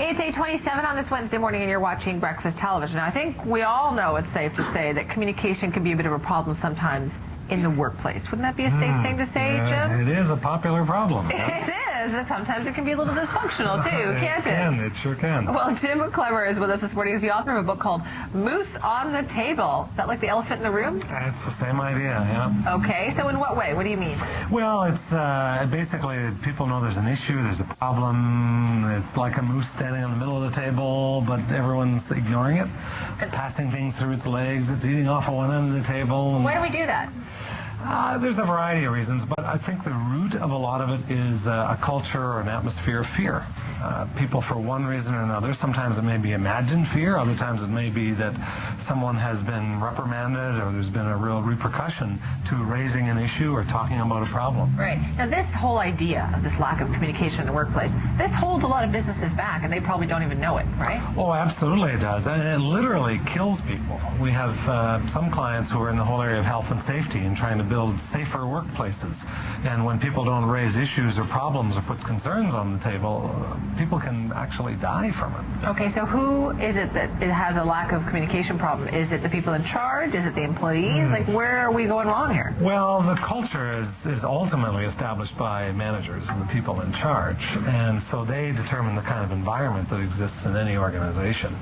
It's 8:27 on this Wednesday morning, and you're watching Breakfast Television. I think we all know it's safe to say that communication can be a bit of a problem sometimes in the workplace. Wouldn't that be a safe thing to say, Jim? It is a popular problem. It is, and sometimes it can be a little dysfunctional, too, can't it? It sure can. Well, Jim Clemmer is with us this morning. He's the author of a book called Moose on the Table. Is that like the elephant in the room? It's the same idea, yeah. Okay, so in what way? What do you mean? Well, it's basically people know there's an issue, there's a problem. It's like a moose standing in the middle of the table, but everyone's ignoring it, passing things through its legs. It's eating off of one end of the table. Why do we do that? There's a variety of reasons, but I think the root of a lot of it is a culture or an atmosphere of fear. People, for one reason or another, sometimes it may be imagined fear, other times it may be that someone has been reprimanded or there's been a real repercussion to raising an issue or talking about a problem. Right. Now, this whole idea of this lack of communication in the workplace, this holds a lot of businesses back, and they probably don't even know it, right? Oh, absolutely it does, and it literally kills people. We have some clients who are in the whole area of health and safety and trying to build safer workplaces. And when people don't raise issues or problems or put concerns on the table, people can actually die from it. Okay, so who is it that it has a lack of communication problem? Is it the people in charge? Is it the employees? Like, where are we going wrong here? Well, the culture is ultimately established by managers and the people in charge. And so they determine the kind of environment that exists in any organization.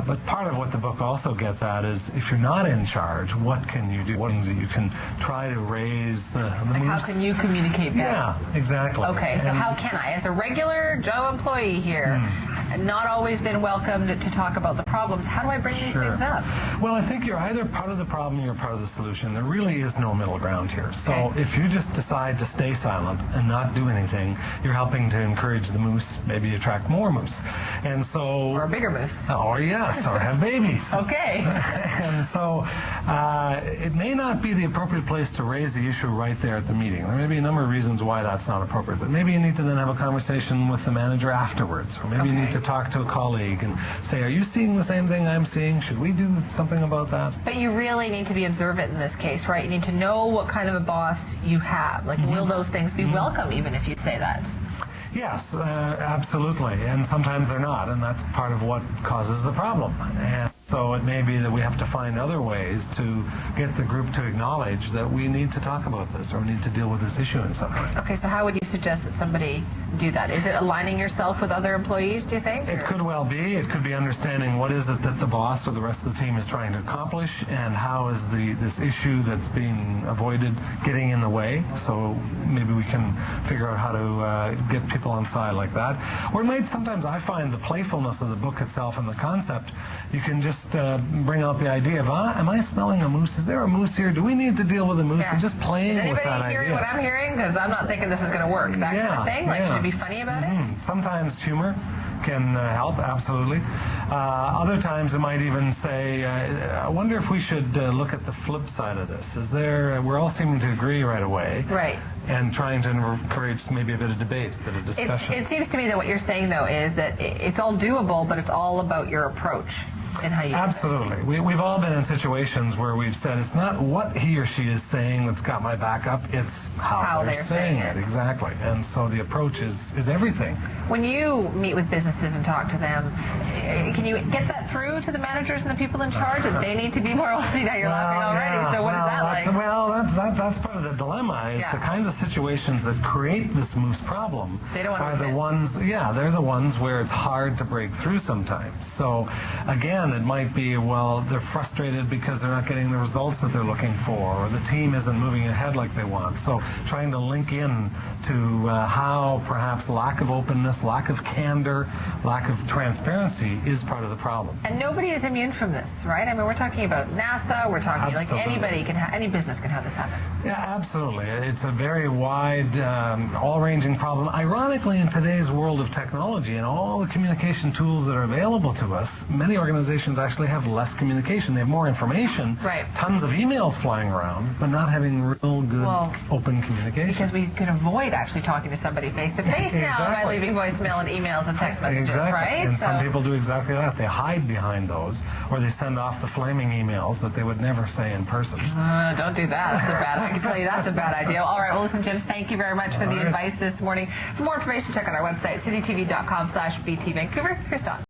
But part of what the book also gets at is if you're not in charge, what can you do? What things that you can try to raise the like how can you communicate better? Yeah, exactly. Okay, so how can I, as a regular Joe employee here, not always been welcomed to talk about the problems, how do I bring these things up? Well, I think you're either part of the problem or you're part of the solution. There really is no middle ground here. So if you just decide to stay silent and not do anything, you're helping to encourage the moose, maybe attract more moose. And so... Or a bigger moose. Or yes, or have babies. Okay. And so it may not be the appropriate place to raise the issue right there at the meeting. There may be a number of reasons why that's not appropriate, but maybe you need to then have a conversation with the manager afterwards, or maybe you need to talk to a colleague and say, are you seeing the same thing I'm seeing? Should we do something about that? But you really need to be observant in this case, right? You need to know what kind of a boss you have. Like, will those things be welcome even if you say that? Yes, absolutely, and sometimes they're not, and that's part of what causes the problem. And so it may be that we have to find other ways to get the group to acknowledge that we need to talk about this or we need to deal with this issue in some way. Okay, so how would you suggest that somebody do that? Is it aligning yourself with other employees, do you think? It could well be. It could be understanding what is it that the boss or the rest of the team is trying to accomplish and how is this issue that's being avoided getting in the way. So maybe we can figure out how to get people on side like that. Or it might sometimes, I find the playfulness of the book itself and the concept, you can just bring out the idea of, am I smelling a moose? Is there a moose here? Do we need to deal with a moose? And just playing with that idea. Is anybody hearing what I'm hearing? Because I'm not thinking this is going to work. That kind of thing? Like, should it be funny about it? Sometimes humor can help, absolutely. Other times it might even say, I wonder if we should look at the flip side of this. We're all seeming to agree right away. Right. And trying to encourage maybe a bit of debate, a bit of discussion. It seems to me that what you're saying, though, is that it's all doable, but it's all about your approach and how you Absolutely. We've all been in situations where we've said it's not what he or she is saying that's got my back up, it's how they're saying it. Exactly. And so the approach is everything. When you meet with businesses and talk to them, can you get that through to the managers and the people in charge that they need to be more see now you're laughing already, so what is that like? That's part of the dilemma is the kinds of situations that create this moose problem are the ones, they're the ones where it's hard to break through sometimes. So again, it might be, well, they're frustrated because they're not getting the results that they're looking for, or the team isn't moving ahead like they want. So trying to link in to how perhaps lack of openness, lack of candor, lack of transparency is part of the problem. And nobody is immune from this, right? I mean, we're talking about NASA, we're talking like anybody can any business can have this happen. Yeah, absolutely. It's a very wide, all-ranging problem. Ironically, in today's world of technology and all the communication tools that are available to us, many organizations actually have less communication. They have more information, tons of emails flying around, but not having real good, open communication. Because we can avoid actually talking to somebody face-to-face now by leaving voicemail and emails and text messages, right? And some people do exactly that. They hide behind those, or they send off the flaming emails that they would never say in person. Don't do that. That's a bad. I can tell you that's a bad idea. All right. Well, listen, Jim, thank you very much for the advice this morning. For more information, check out our website, citytv.com/BT Vancouver. Here's Don.